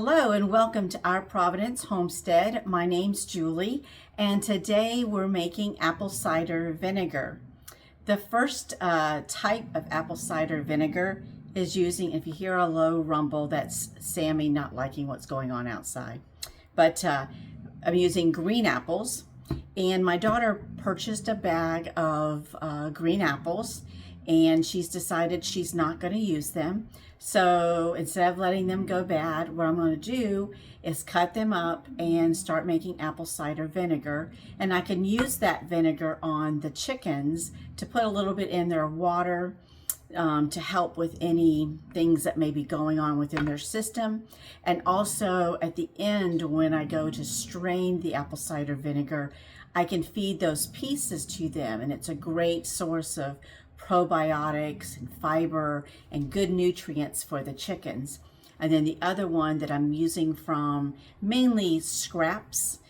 Hello and welcome to our Providence homestead. My name's Julie and today we're making apple cider vinegar. The first type of apple cider vinegar is using, if you hear a low rumble, that's Sammy not liking what's going on outside. But I'm using green apples, and my daughter purchased a bag of green apples and she's decided she's not going to use them. So instead of letting them go bad, what I'm going to do is cut them up and start making apple cider vinegar. And I can use that vinegar on the chickens to put a little bit in their water to help with any things that may be going on within their system. And also at the end, when I go to strain the apple cider vinegar, I can feed those pieces to them, and it's a great source of probiotics and fiber and good nutrients for the chickens. And then the other one that I'm using from mainly scraps,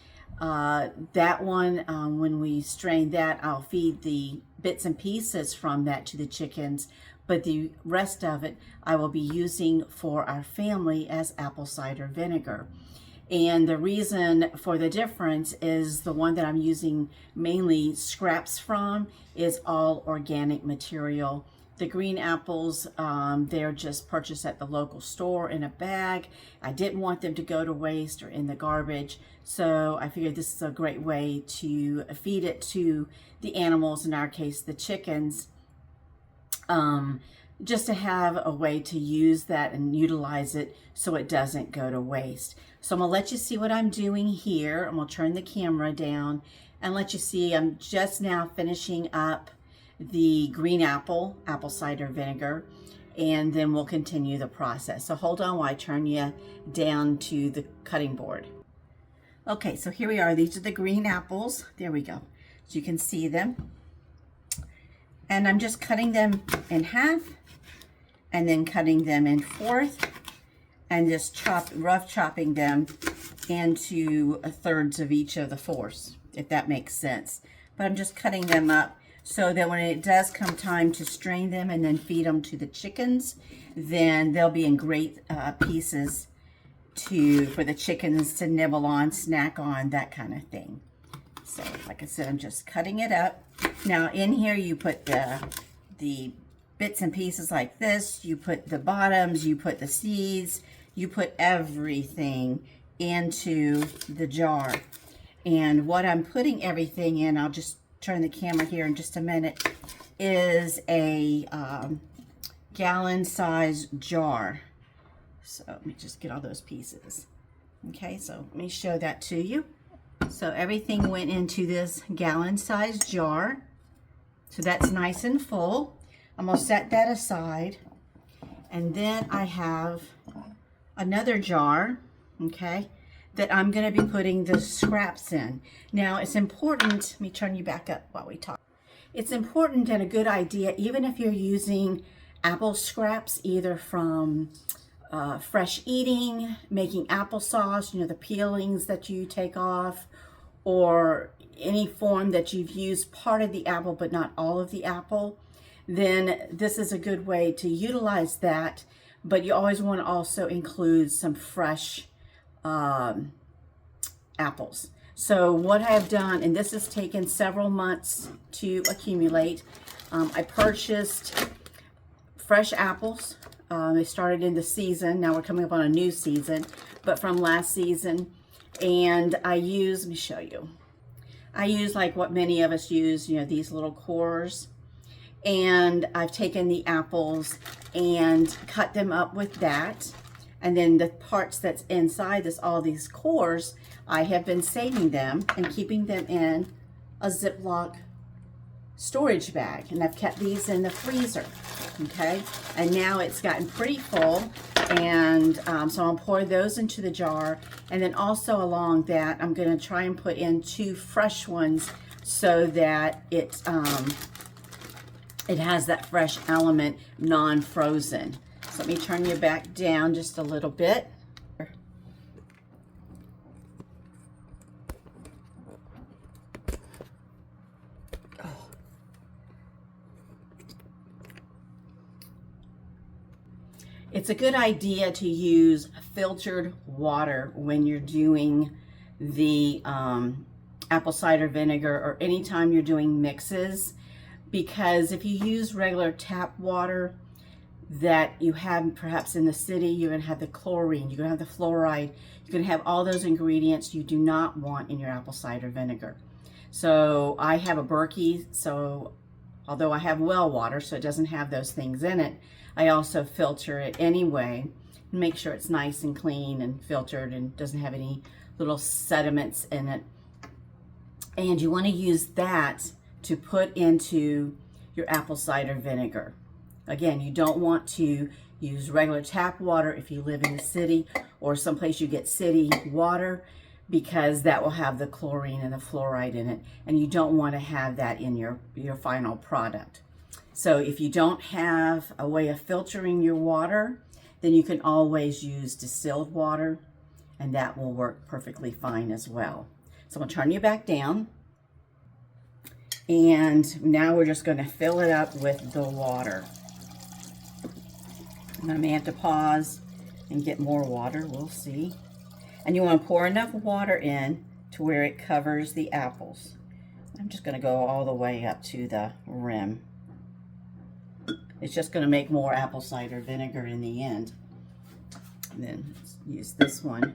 that one, when we strain that, I'll feed the bits and pieces from that to the chickens, but the rest of it I will be using for our family as apple cider vinegar. And the reason for the difference is the one that I'm using mainly scraps from is all organic material. The green apples, they're just purchased at the local store in a bag. I didn't want them to go to waste or in the garbage, so I figured this is a great way to feed it to the animals, in our case the chickens, just to have a way to use that and utilize it so it doesn't go to waste. So I'm gonna let you see what I'm doing here. I'm gonna turn the camera down and let you see I'm just now finishing up the green apple cider vinegar, and then we'll continue the process. So hold on while I turn you down to the cutting board. Okay, so here we are. These are the green apples. There we go. So you can see them. And I'm just cutting them in half and then cutting them in fourth and just rough chopping them into thirds of each of the fourths, if that makes sense. But I'm just cutting them up so that when it does come time to strain them and then feed them to the chickens, then they'll be in great pieces for the chickens to nibble on, snack on, that kind of thing. So like I said, I'm just cutting it up. Now in here you put the bits and pieces like this, you put the bottoms, you put the seeds, you put everything into the jar. And what I'm putting everything in, I'll just turn the camera here in just a minute, is a gallon size jar. So let me just get all those pieces. Okay, so let me show that to you. So everything went into this gallon size jar. So that's nice and full. I'm gonna set that aside. And then I have another jar, okay, that I'm gonna be putting the scraps in. Now it's important, let me turn you back up while we talk. It's important and a good idea, even if you're using apple scraps, either from fresh eating, making applesauce, you know, the peelings that you take off, or any form that you've used part of the apple but not all of the apple, then this is a good way to utilize that. But you always want to also include some fresh apples. So what I've done, and this has taken several months to accumulate, I purchased fresh apples. They started in the season. Now we're coming up on a new season, but from last season. And I use, let me show you. I use like what many of us use, you know, these little cores. And I've taken the apples and cut them up with that. And then the parts that's inside this, all these cores, I have been saving them and keeping them in a Ziploc storage bag. And I've kept these in the freezer, okay? And now it's gotten pretty full. And so I'll pour those into the jar. And then also along that, I'm gonna try and put in 2 fresh ones so that it has that fresh element, non-frozen. So let me turn you back down just a little bit. It's a good idea to use filtered water when you're doing the apple cider vinegar or anytime you're doing mixes, because if you use regular tap water that you have perhaps in the city, you're going to have the chlorine, you're going to have the fluoride, you're going to have all those ingredients you do not want in your apple cider vinegar. So I have a Berkey, so although I have well water, so it doesn't have those things in it, I also filter it anyway and make sure it's nice and clean and filtered and doesn't have any little sediments in it. And you want to use that to put into your apple cider vinegar. Again, you don't want to use regular tap water if you live in the city or someplace you get city water, because that will have the chlorine and the fluoride in it, and you don't want to have that in your final product. So if you don't have a way of filtering your water, then you can always use distilled water, and that will work perfectly fine as well. So I'm going to turn you back down, and now we're just going to fill it up with the water. And I may have to pause and get more water, we'll see. And you want to pour enough water in to where it covers the apples. I'm just going to go all the way up to the rim. It's just going to make more apple cider vinegar in the end. And then use this one.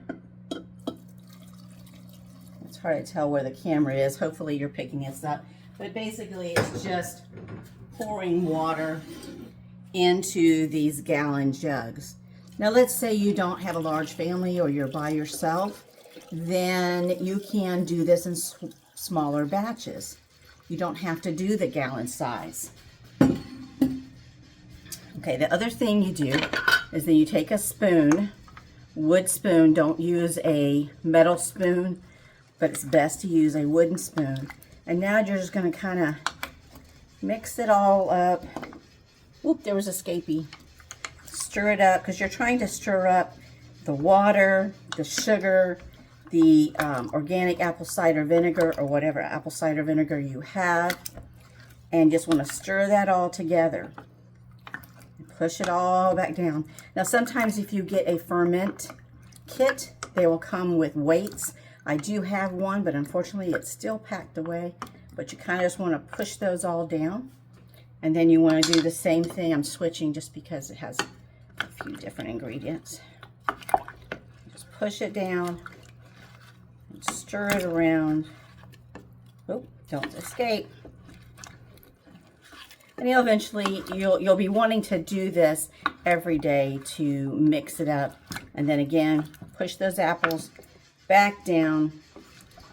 It's hard to tell where the camera is. Hopefully you're picking this up. But basically it's just pouring water into these gallon jugs. Now let's say you don't have a large family or you're by yourself, then you can do this in smaller batches. You don't have to do the gallon size. Okay, the other thing you do is then you take a spoon, wood spoon, don't use a metal spoon, but it's best to use a wooden spoon. And now you're just going to kind of mix it all up. Oop, there was a escapee. Stir it up, because you're trying to stir up the water, the sugar, the organic apple cider vinegar or whatever apple cider vinegar you have, and just want to stir that all together. Push it all back down. Now sometimes if you get a ferment kit, they will come with weights. I do have one, but unfortunately it's still packed away. But you kind of just want to push those all down. And then you want to do the same thing. I'm switching just because it has a few different ingredients. Just push it down and stir it around. Oh, don't escape. And you'll be wanting to do this every day to mix it up. And then again, push those apples back down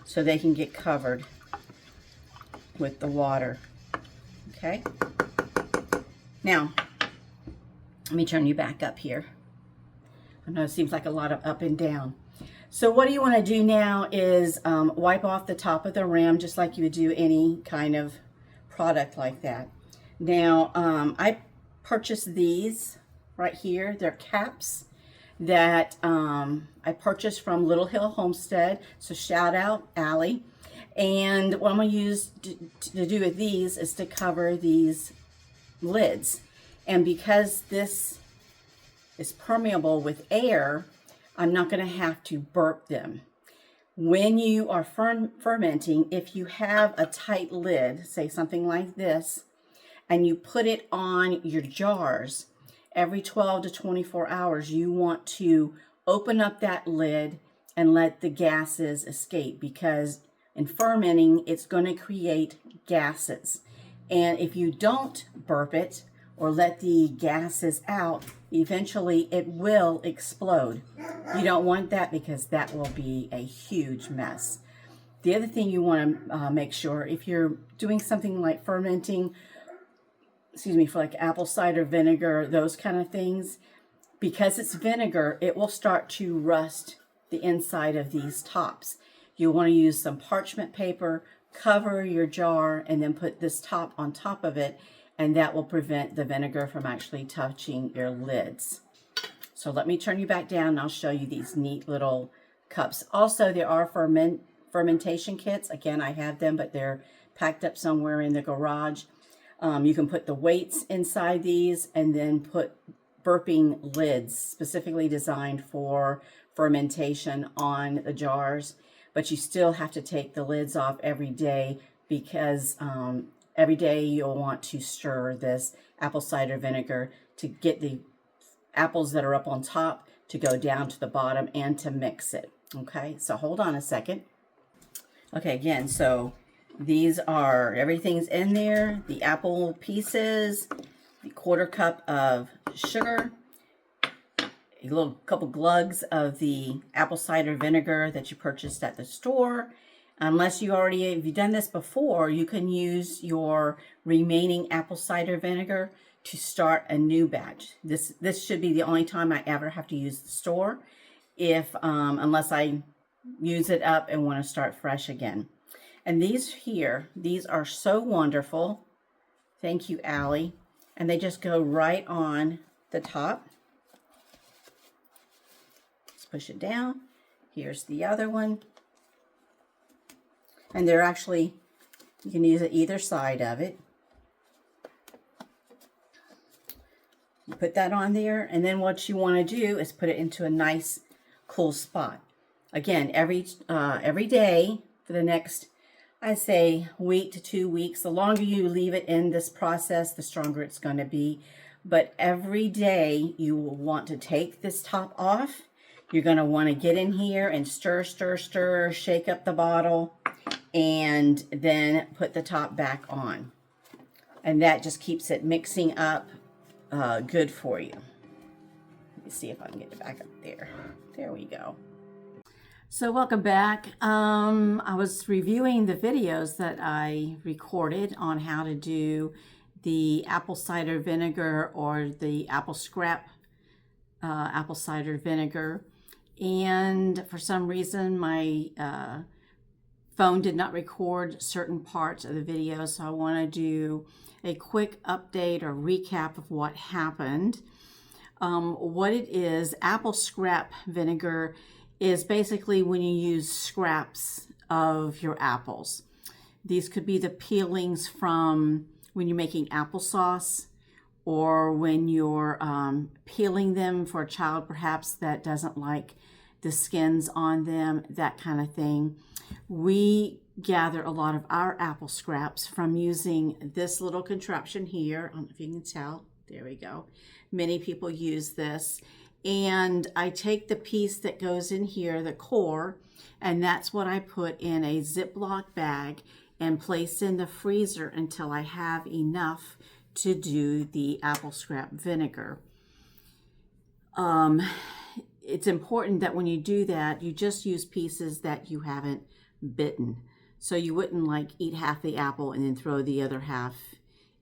so they can get covered with the water. Okay? Now, let me turn you back up here. I know it seems like a lot of up and down. So what you want to do now is wipe off the top of the rim just like you would do any kind of product like that. Now, I purchased these right here. They're caps that I purchased from Little Hill Homestead. So shout out, Allie. And what I'm going to use to do with these is to cover these lids. And because this is permeable with air, I'm not going to have to burp them. When you are fermenting, if you have a tight lid, say something like this, and you put it on your jars, every 12 to 24 hours, you want to open up that lid and let the gases escape, because in fermenting, it's going to create gases. And if you don't burp it or let the gases out, eventually it will explode. You don't want that, because that will be a huge mess. The other thing you want to make sure, if you're doing something like fermenting, for like apple cider vinegar, those kind of things, because it's vinegar, it will start to rust the inside of these tops. You'll want to use some parchment paper, cover your jar, and then put this top on top of it, and that will prevent the vinegar from actually touching your lids. So let me turn you back down and I'll show you these neat little cups. Also, there are fermentation kits. Again, I have them, but they're packed up somewhere in the garage. You can put the weights inside these and then put burping lids specifically designed for fermentation on the jars, but you still have to take the lids off every day because every day you'll want to stir this apple cider vinegar to get the apples that are up on top to go down to the bottom and to mix it. Okay, so hold on a second. Okay, again, so these are, everything's in there, the apple pieces, the 1/4 cup of sugar, a little couple glugs of the apple cider vinegar that you purchased at the store. Unless you already, if you've done this before, you can use your remaining apple cider vinegar to start a new batch. This should be the only time I ever have to use the store, if unless I use it up and want to start fresh again. And these here, these are so wonderful. Thank you, Allie. And they just go right on the top. Let's push it down. Here's the other one. And they're actually, you can use it either side of it. You put that on there, and then what you want to do is put it into a nice cool spot. Again, every day for the next, I say, week to 2 weeks. The longer you leave it in this process, the stronger it's going to be. But every day you will want to take this top off. You're going to want to get in here and stir, stir, stir, shake up the bottle, and then put the top back on. And that just keeps it mixing up good for you. Let me see if I can get it back up there. There we go. So welcome back. I was reviewing the videos that I recorded on how to do the apple cider vinegar or the apple scrap apple cider vinegar. And for some reason, my phone did not record certain parts of the video, so I want to do a quick update or recap of what happened. What it is, apple scrap vinegar is basically when you use scraps of your apples. These could be the peelings from when you're making applesauce, or when you're peeling them for a child perhaps that doesn't like the skins on them, that kind of thing. We gather a lot of our apple scraps from using this little contraption here. I don't know if you can tell. There we go. Many people use this. And I take the piece that goes in here, the core, and that's what I put in a Ziploc bag and place in the freezer until I have enough to do the apple scrap vinegar. It's important that when you do that, you just use pieces that you haven't bitten. So you wouldn't like eat half the apple and then throw the other half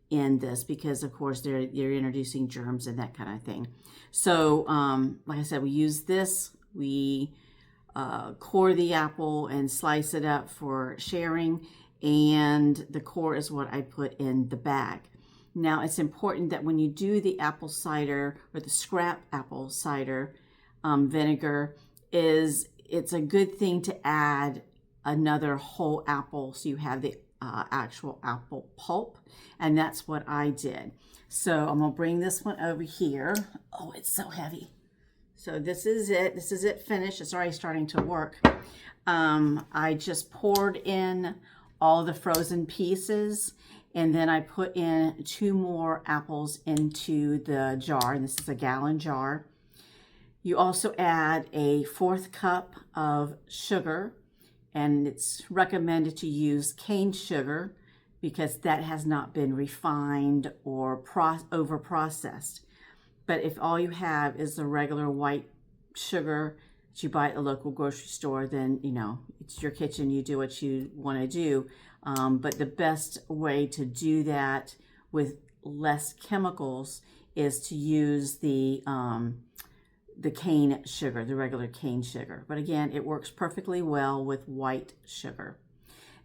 in this, because of course they're introducing germs and that kind of thing. So like I said, we use this, we core the apple and slice it up for sharing, and the core is what I put in the bag. Now it's important that when you do the apple cider or the scrap apple cider vinegar, it's a good thing to add another whole apple so you have the actual apple pulp, and that's what I did. So I'm gonna bring this one over here. Oh, it's so heavy. So this is it finished. It's already starting to work. I just poured in all the frozen pieces, and then I put in 2 more apples into the jar, and this is a gallon jar. You also add a 1/4 cup of sugar, and it's recommended to use cane sugar because that has not been refined or over processed. But if all you have is the regular white sugar that you buy at the local grocery store, then you know it's your kitchen, you do what you want to do. But the best way to do that with less chemicals is to use the cane sugar, the regular cane sugar. But again, it works perfectly well with white sugar.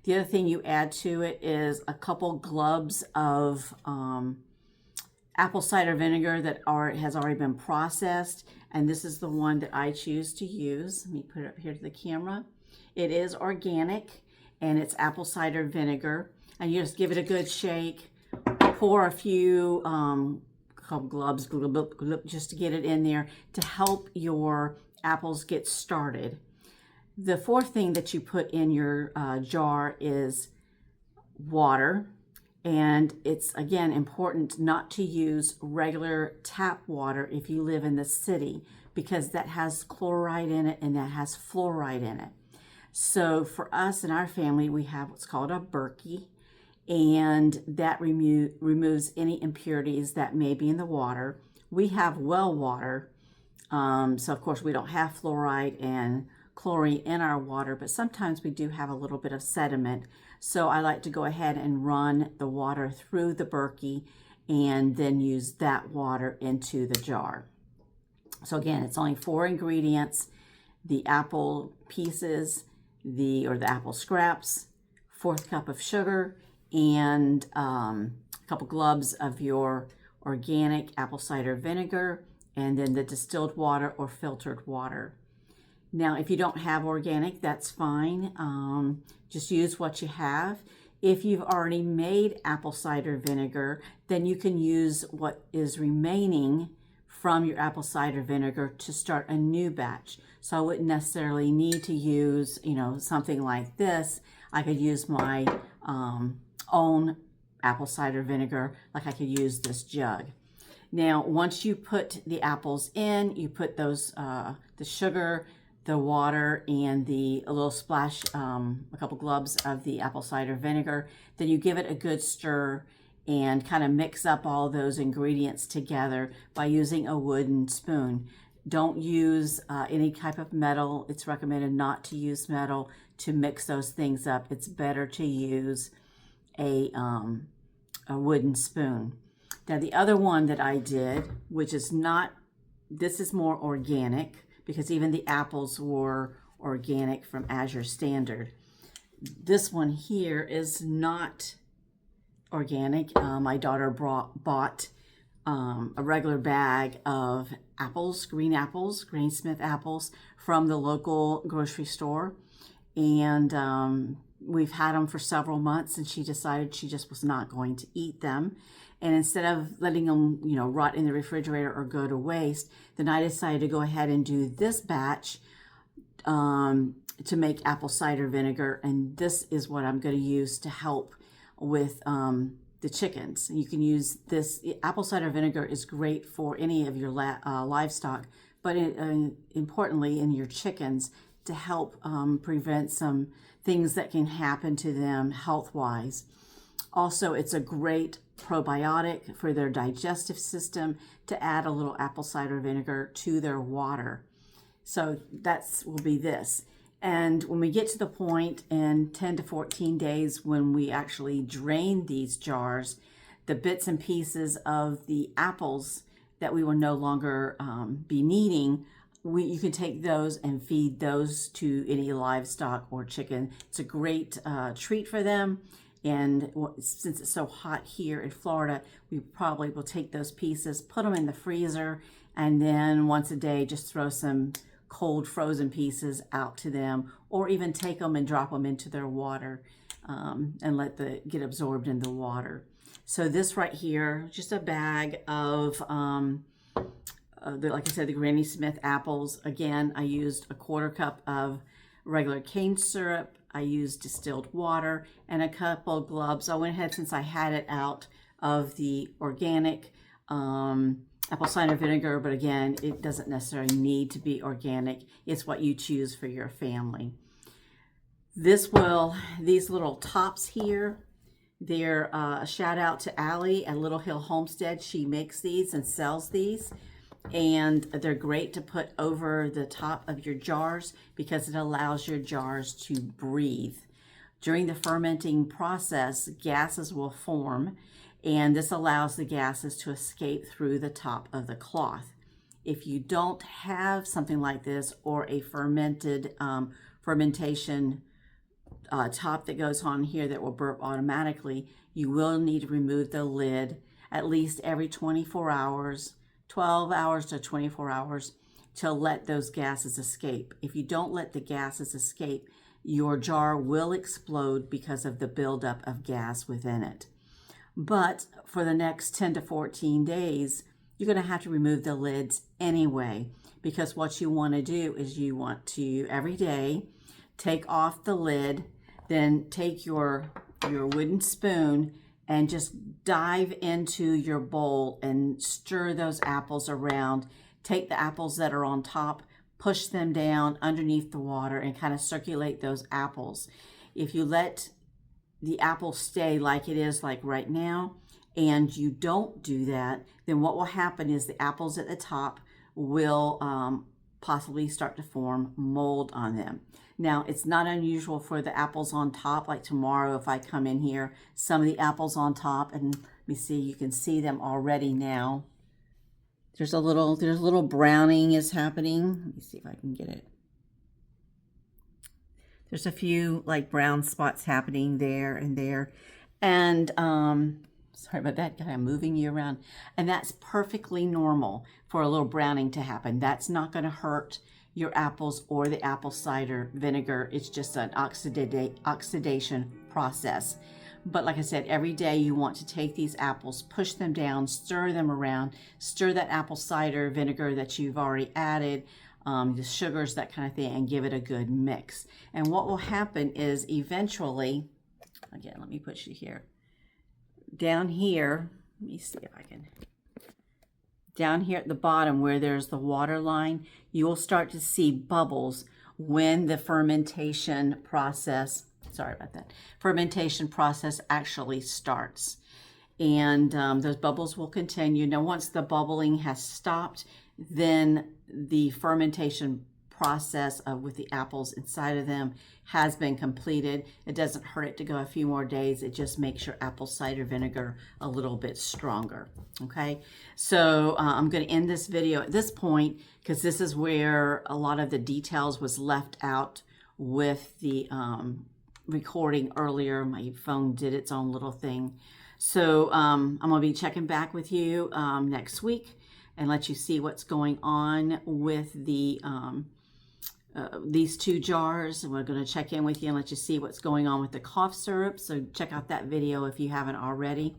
The other thing you add to it is a couple glubs of apple cider vinegar that has already been processed. And this is the one that I choose to use. Let me put it up here to the camera. It is organic, and it's apple cider vinegar. And you just give it a good shake, pour a few couple glubs, glub, glub, just to get it in there to help your apples get started. The fourth thing that you put in your jar is water. And it's, again, important not to use regular tap water if you live in the city, because that has chloride in it and that has fluoride in it. So for us and our family, we have what's called a Berkey, and that removes any impurities that may be in the water. We have well water, so of course we don't have fluoride and chlorine in our water, but sometimes we do have a little bit of sediment. So I like to go ahead and run the water through the Berkey and then use that water into the jar. So again, it's only 4 ingredients: the apple pieces, the apple scraps, 1/4 cup of sugar, and a couple glubs of your organic apple cider vinegar, and then the distilled water or filtered water. Now, if you don't have organic, that's fine. Just use what you have. If you've already made apple cider vinegar, then you can use what is remaining from your apple cider vinegar to start a new batch. So I wouldn't necessarily need to use, something like this. I could use my own apple cider vinegar, like I could use this jug. Now, once you put the apples in, you put those, the sugar, the water, and a little splash, a couple glubs of the apple cider vinegar. Then you give it a good stir and kind of mix up all those ingredients together by using a wooden spoon. Don't use any type of metal. It's recommended not to use metal to mix those things up. It's better to use a wooden spoon. Now, the other one that I did, which is not, this is more organic, because even the apples were organic from Azure Standard. This one here is not organic. My daughter bought a regular bag of apples, Granny Smith apples, from the local grocery store. And we've had them for several months, and she decided she just was not going to eat them. And instead of letting them, rot in the refrigerator or go to waste, then I decided to go ahead and do this batch to make apple cider vinegar. And this is what I'm going to use to help with the chickens. You can use this. Apple cider vinegar is great for any of your livestock, but importantly in your chickens, to help prevent some things that can happen to them health-wise. Also, it's a great probiotic for their digestive system to add a little apple cider vinegar to their water. So will be this. And when we get to the point in 10 to 14 days when we actually drain these jars, the bits and pieces of the apples that we will no longer be needing, you can take those and feed those to any livestock or chicken. It's a great treat for them. And since it's so hot here in Florida, we probably will take those pieces, put them in the freezer, and then once a day just throw some cold frozen pieces out to them, or even take them and drop them into their water and let get absorbed in the water. So this right here, just a bag of, like I said, the Granny Smith apples. Again, I used a 1/4 cup of regular cane syrup. I used distilled water and a couple of glubs. I went ahead, since I had it out, of the organic apple cider vinegar, but again, it doesn't necessarily need to be organic. It's what you choose for your family. These little tops here, they're a shout out to Allie at Little Hill Homestead. She makes these and sells these. And they're great to put over the top of your jars because it allows your jars to breathe. During the fermenting process, gases will form, and this allows the gases to escape through the top of the cloth. If you don't have something like this, or a fermentation top that goes on here that will burp automatically, you will need to remove the lid at least every 24 hours, 12 hours to 24 hours, to let those gases escape. If you don't let the gases escape, your jar will explode because of the buildup of gas within it. But for the next 10 to 14 days, you're going to have to remove the lids anyway, because what you want to do is you want to every day take off the lid, then take your wooden spoon and just dive into your bowl and stir those apples around. Take the apples that are on top, push them down underneath the water and kind of circulate those apples. If you let the apple stay like it is, like right now, and you don't do that, then what will happen is the apples at the top will possibly start to form mold on them. Now, it's not unusual for the apples on top, like tomorrow if I come in here, some of the apples on top, and let me see, you can see them already now. There's a little browning is happening. Let me see if I can get it. There's a few like brown spots happening there and there. And sorry about that, I'm moving you around. And that's perfectly normal for a little browning to happen. That's not going to hurt your apples or the apple cider vinegar. It's just an oxidation process. But like I said, every day you want to take these apples, push them down, stir them around, stir that apple cider vinegar that you've already added, the sugars, that kind of thing, and give it a good mix. And what will happen is eventually, again, let me put you here, down here, let me see if I can, down here at the bottom where there's the water line, you will start to see bubbles when the fermentation process, fermentation process actually starts. And those bubbles will continue. Now, once the bubbling has stopped, then the fermentation process with the apples inside of them has been completed. It doesn't hurt it to go a few more days. It just makes your apple cider vinegar a little bit stronger. Okay, so I'm going to end this video at this point because this is where a lot of the details was left out with the recording earlier. My phone did its own little thing. So I'm going to be checking back with you next week and let you see what's going on with the these two jars. And we're going to check in with you and let you see what's going on with the cough syrup. So check out that video if you haven't already.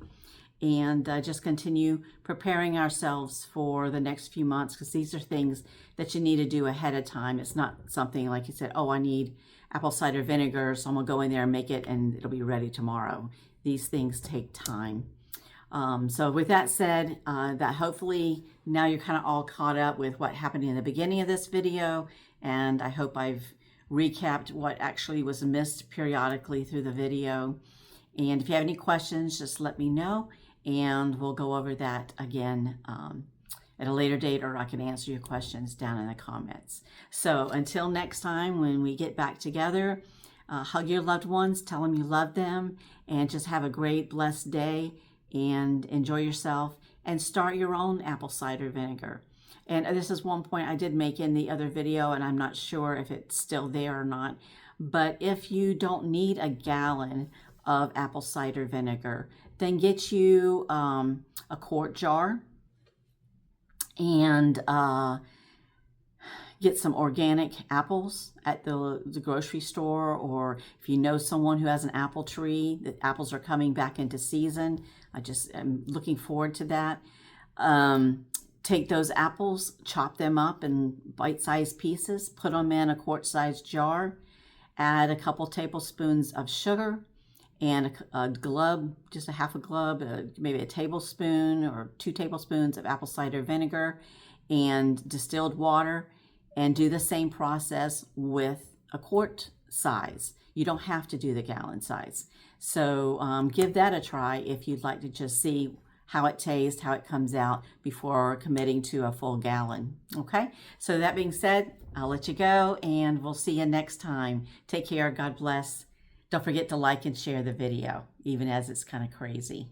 And just continue preparing ourselves for the next few months, because these are things that you need to do ahead of time. It's not something like you said, oh, I need apple cider vinegar, so I'm going to go in there and make it and it'll be ready tomorrow. These things take time. So with that said, that hopefully now you're kind of all caught up with what happened in the beginning of this video. And I hope I've recapped what actually was missed periodically through the video. And if you have any questions, just let me know and we'll go over that again at a later date, or I can answer your questions down in the comments. So until next time, when we get back together, hug your loved ones, tell them you love them, and just have a great, blessed day and enjoy yourself and start your own apple cider vinegar. And this is one point I did make in the other video, and I'm not sure if it's still there or not, but if you don't need a gallon of apple cider vinegar, then get you a quart jar and get some organic apples at the grocery store, or if you know someone who has an apple tree, the apples are coming back into season. I'm looking forward to that. Take those apples, chop them up in bite-sized pieces, put them in a quart-sized jar, add a couple tablespoons of sugar, and a glub, just a half a glub, maybe a tablespoon or 2 tablespoons of apple cider vinegar and distilled water, and do the same process with a quart size. You don't have to do the gallon size. So give that a try if you'd like to just see how it tastes, how it comes out before committing to a full gallon. Okay, so that being said, I'll let you go and we'll see you next time. Take care, God bless. Don't forget to like and share the video, even as it's kind of crazy.